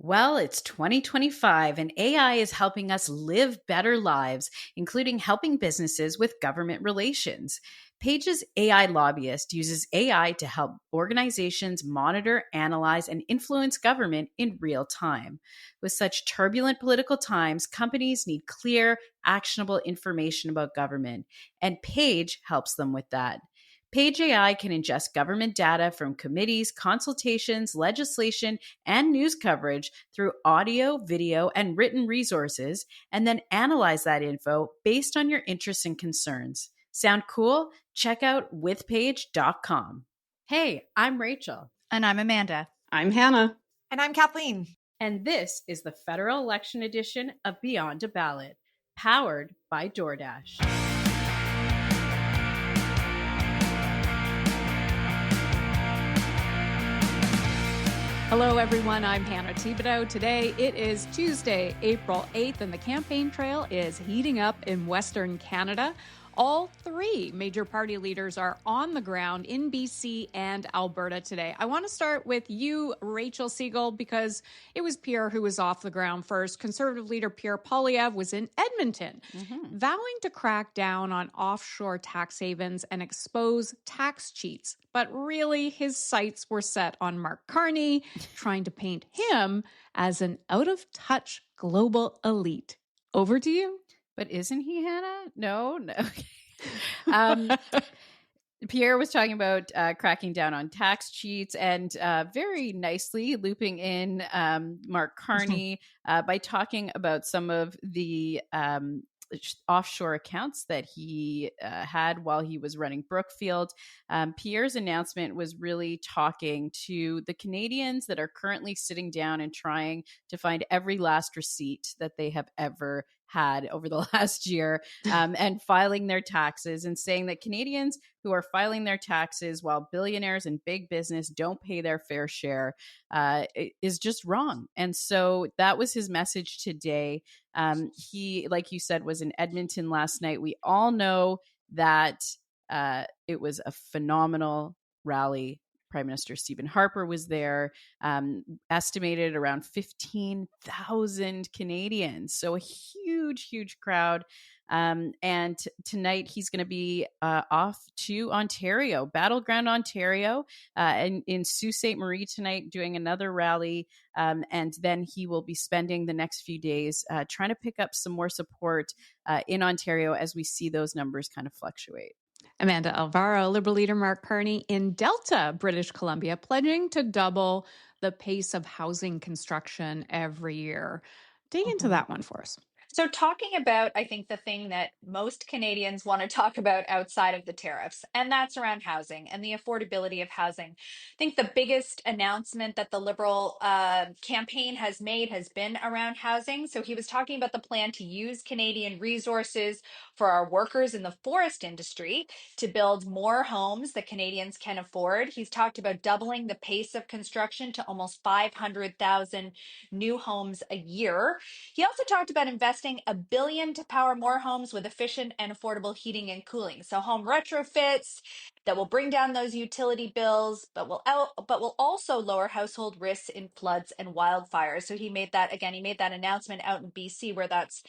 Well, it's 2025 and AI is helping us live better lives, including helping businesses with government relations. Page's AI lobbyist uses AI to help organizations monitor, analyze, and influence government in real time. With such turbulent political times, companies need clear, actionable information about government, and Page helps them with that. Page AI can ingest government data from committees, consultations, legislation, and news coverage through audio, video, and written resources, and then analyze that info based on your interests and concerns. Sound cool? Check out withpage.com. Hey, I'm Rachel. And I'm Amanda. I'm Hannah. And I'm Kathleen. And this is the federal election edition of Beyond a Ballot, powered by DoorDash. Hello, everyone. I'm Hannah Thibodeau. Today, it is Tuesday, April 8th, and the campaign trail is heating up in Western Canada. All three major party leaders are on the ground in BC and Alberta today. I want to start with you, Rachel Siegel, because it was Pierre who was off the ground first. Conservative leader Pierre Poilievre was in Edmonton, vowing to crack down on offshore tax havens and expose tax cheats. But really, his sights were set on Mark Carney, trying to paint him as an out-of-touch global elite. Over to you. But isn't he, Hannah? No. Pierre was talking about cracking down on tax cheats and very nicely looping in Mark Carney by talking about some of the offshore accounts that he had while he was running Brookfield. Pierre's announcement was really talking to the Canadians that are currently sitting down and trying to find every last receipt that they have ever had over the last year and filing their taxes, and saying that Canadians who are filing their taxes while billionaires and big business don't pay their fair share is just wrong. And so that was his message today. He, like you said, was in Edmonton last night. We all know that it was a phenomenal rally. Prime Minister Stephen Harper was there, estimated around 15,000 Canadians. So a huge, huge crowd. And tonight he's going to be off to Ontario, Battleground, Ontario, and in Sault Ste. Marie tonight, doing another rally. And then he will be spending the next few days trying to pick up some more support in Ontario as we see those numbers kind of fluctuate. Amanda Alvaro, Liberal leader Mark Carney in Delta, British Columbia, pledging to double the pace of housing construction every year. Dig into that one for us. So talking about, I think, the thing that most Canadians want to talk about outside of the tariffs, and that's around housing and the affordability of housing. I think the biggest announcement that the Liberal campaign has made has been around housing. So he was talking about the plan to use Canadian resources for our workers in the forest industry to build more homes that Canadians can afford. He's talked about doubling the pace of construction to almost 500,000 new homes a year. He also talked about investing $1 billion to power more homes with efficient and affordable heating and cooling. So home retrofits that will bring down those utility bills, but will also lower household risks in floods and wildfires. So he made that announcement out in BC, where that's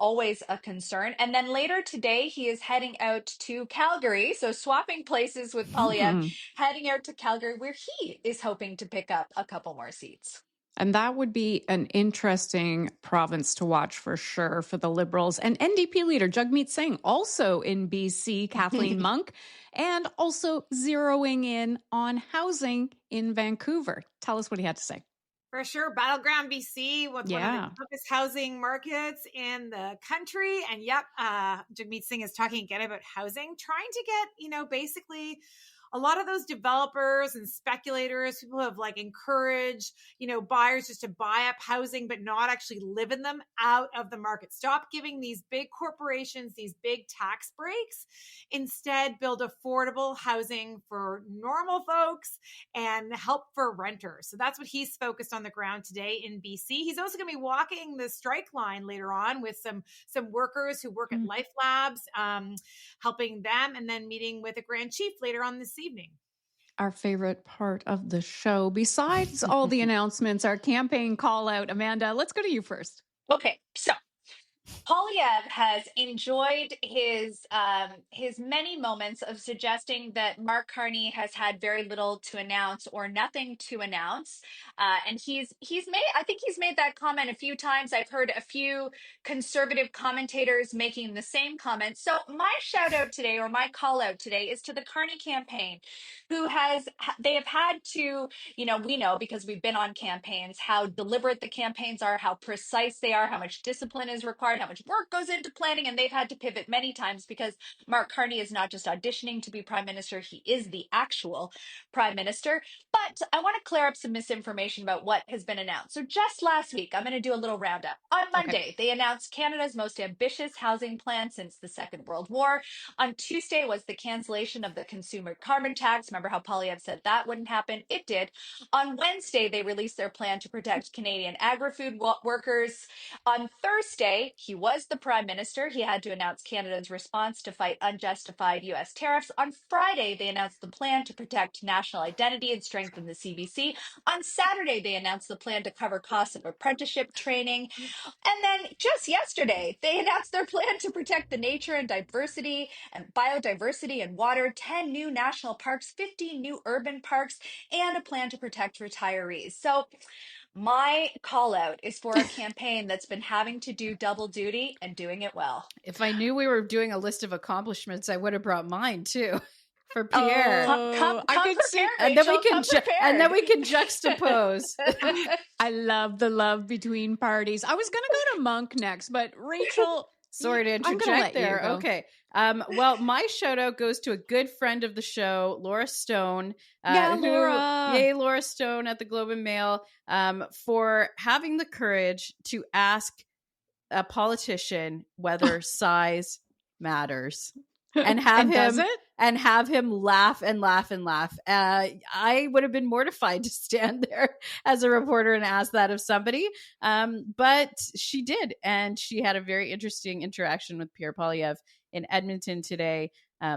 always a concern. And then later today, he is heading out to Calgary. So swapping places with Poilievre, heading out to Calgary, where he is hoping to pick up a couple more seats. And that would be an interesting province to watch for sure for the Liberals. And NDP leader Jagmeet Singh, also in BC, Kathleen Monk, and also zeroing in on housing in Vancouver. Tell us what he had to say. For sure. Battleground BC was one of the toughest housing markets in the country. And Jagmeet Singh is talking again about housing, trying to get, basically a lot of those developers and speculators, people who have encouraged, buyers just to buy up housing, but not actually live in them, out of the market. Stop giving these big corporations these big tax breaks. Instead, build affordable housing for normal folks and help for renters. So that's what he's focused on the ground today in BC. He's also going to be walking the strike line later on with some workers who work at Life Labs, helping them, and then meeting with a Grand Chief later on this evening. Our favorite part of the show, besides all the announcements, our campaign call out. Amanda, let's go to you first. Okay, so Polyev has enjoyed his many moments of suggesting that Mark Carney has had very little to announce or nothing to announce, and I think he's made that comment a few times. I've heard a few conservative commentators making the same comment. So my shout out today, or my call out today, is to the Carney campaign, they have had to, we know because we've been on campaigns how deliberate the campaigns are, how precise they are, how much discipline is required, how much work goes into planning, and they've had to pivot many times because Mark Carney is not just auditioning to be prime minister, he is the actual prime minister. But I want to clear up some misinformation about what has been announced. So just last week, I'm going to do a little roundup. On Monday, they announced Canada's most ambitious housing plan since the Second World War. On Tuesday was the cancellation of the consumer carbon tax. Remember how Polyev said that wouldn't happen? It did. On Wednesday, they released their plan to protect Canadian agri-food workers. On Thursday, he was the prime minister. He had to announce Canada's response to fight unjustified U.S. tariffs. On Friday, they announced the plan to protect national identity and strengthen the CBC. On Saturday, they announced the plan to cover costs of apprenticeship training. And then just yesterday, they announced their plan to protect the nature and diversity and biodiversity and water, 10 new national parks, 15 new urban parks, and a plan to protect retirees. So my call out is for a campaign that's been having to do double duty and doing it well. If I knew we were doing a list of accomplishments, I would have brought mine too. For Pierre. Come prepared, and then we can juxtapose. I love the love between parties. I was going to go to Monk next, but Rachel, sorry to interject there. Okay. Well, my shout out goes to a good friend of the show, Laura Stone. Laura. Yay, Laura Stone at the Globe and Mail, for having the courage to ask a politician whether size matters. And have him laugh and laugh and laugh. I would have been mortified to stand there as a reporter and ask that of somebody. But she did. And she had a very interesting interaction with Pierre Polyev in Edmonton today.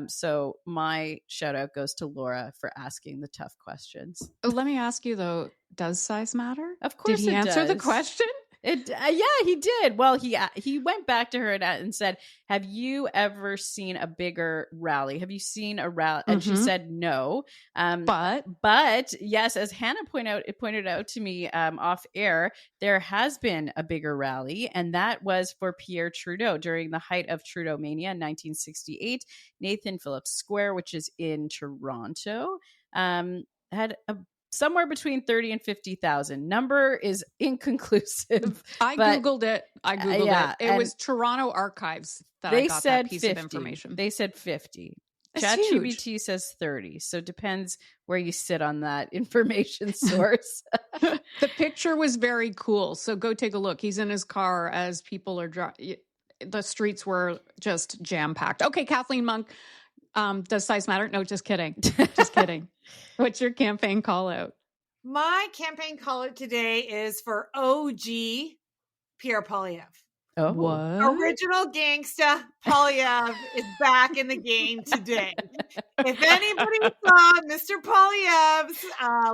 So my shout out goes to Laura for asking the tough questions. Let me ask you though, does size matter? Of course, did he answer the question? Yeah, he did. Well, he went back to her and said, "Have you ever seen a bigger rally? Have you seen a rally?" And she said, "No." But yes, as Hannah pointed out to me off air, there has been a bigger rally, and that was for Pierre Trudeau during the height of Trudeau mania in 1968. Nathan Phillips Square, which is in Toronto, had somewhere between 30 and 50,000. Number is inconclusive. I Googled it. It was Toronto Archives that I got that piece 50. Of information. They said 50. That's ChatGPT says 30. So it depends where you sit on that information source. The picture was very cool. So go take a look. He's in his car as people are driving. The streets were just jam-packed. Okay, Kathleen Monk. Does size matter? No, just kidding. Just kidding. What's your campaign call out? My campaign call out today is for OG Pierre Polyev. Oh, what? Original gangsta Polyev is back in the game today. If anybody saw Mr. Polyev's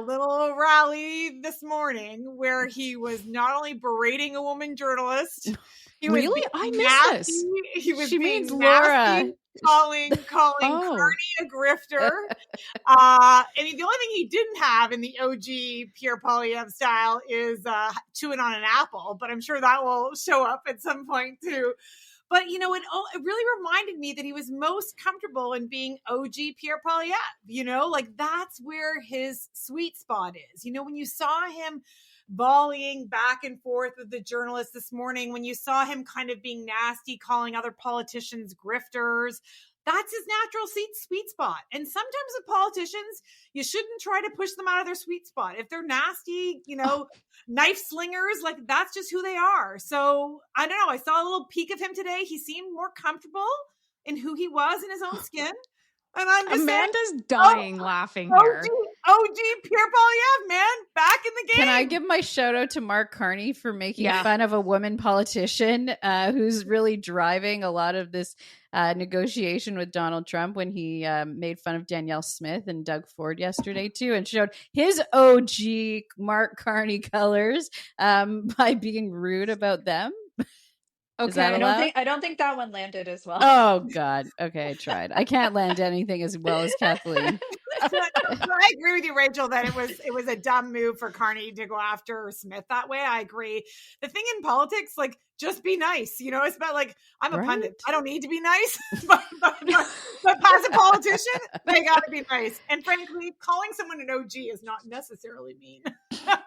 little rally this morning, where he was not only berating a woman journalist, he was really? I missed nasty. this. He was she being means nasty, Laura. calling Carney a grifter. I mean, the only thing he didn't have in the OG Pierre Polyev style is chewing on an apple, but I'm sure that will show up at some point too. But, it really reminded me that he was most comfortable in being OG Pierre Polyev, that's where his sweet spot is. When you saw him volleying back and forth with the journalists this morning, when you saw him kind of being nasty, calling other politicians grifters, that's his natural sweet spot. And sometimes with politicians, you shouldn't try to push them out of their sweet spot. If they're nasty, knife slingers, that's just who they are. So I don't know. I saw a little peek of him today. He seemed more comfortable in who he was in his own skin. And I'm just Amanda's dying laughing here. OG Pierre Poilievre, man, back in the game. Can I give my shout out to Mark Carney for making fun of a woman politician who's really driving a lot of this negotiation with Donald Trump when he made fun of Danielle Smith and Doug Ford yesterday too, and showed his OG Mark Carney colors by being rude about them. Okay, I don't think that one landed as well. Oh God. Okay, I tried. I can't land anything as well as Kathleen. So I agree with you, Rachel, that it was a dumb move for Carney to go after Smith that way. I agree. The thing in politics, like, just be nice. You know, it's about like, I'm a pundit. I don't need to be nice, but as a politician, they got to be nice. And frankly, calling someone an OG is not necessarily mean.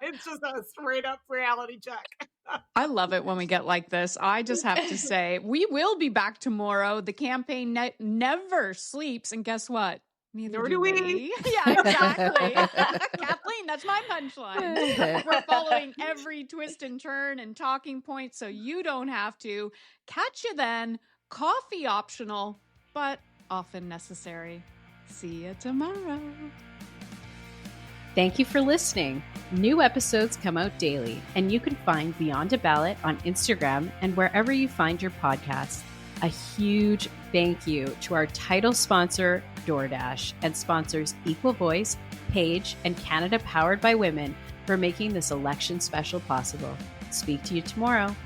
It's just a straight up reality check. I love it when we get like this. I just have to say, we will be back tomorrow. The campaign never sleeps. And guess what? Neither do we. Yeah, exactly. Kathleen, that's my punchline. We're following every twist and turn and talking point so you don't have to. Catch you then. Coffee optional, but often necessary. See you tomorrow. Thank you for listening. New episodes come out daily, and you can find Beyond a Ballot on Instagram and wherever you find your podcasts. A huge thank you to our title sponsor, DoorDash, and sponsors Equal Voice, Page, and Canada Powered by Women for making this election special possible. Speak to you tomorrow.